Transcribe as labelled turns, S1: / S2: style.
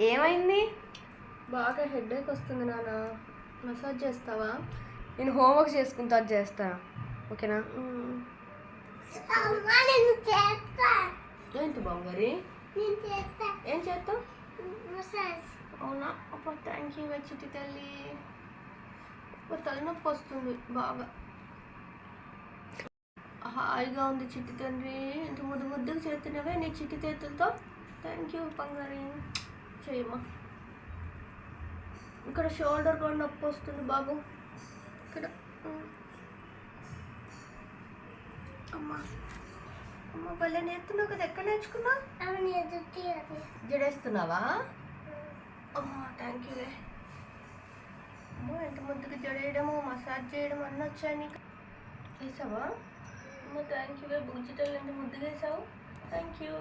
S1: ఏమైంది? బాగా హెడేక్ వస్తుంది నాన్న, మసాజ్ చేస్తావా? నేను హోంవర్క్ చేసుకుంటా చేస్తా, ఓకేనా? ఏంటి బాబు ఏం చేస్తావు? అవునా? అప్పుడు థ్యాంక్ యూ చిట్టి తల్లి. తలనొప్పి వస్తుంది బాగా. హాయిగా ఉంది చిట్టి తండ్రి. ఇంత ముద్దుగా చేస్తున్నావే నీ చిట్టి చేతులతో. థ్యాంక్ యూ బంగారి. చేయమ్మా. ఇక్కడ షోల్డర్ కూడా నొప్పి వస్తుంది బాబు. ఇక్కడ అమ్మా అమ్మ భలే నేర్తున్నావు కదా. ఎక్కడ నేర్చుకున్నావు? జడేస్తున్నావా? అమ్మా థ్యాంక్ యూ. అమ్మో ఎంత ముద్దుగా జడేయడము, మసాజ్ చేయడం అన్నీ వచ్చాయి నీకు. వేసావా? అమ్మ థ్యాంక్ యూ. బుజ్జిటల్ ఎంత ముద్దుగా వేసావు. Thank you.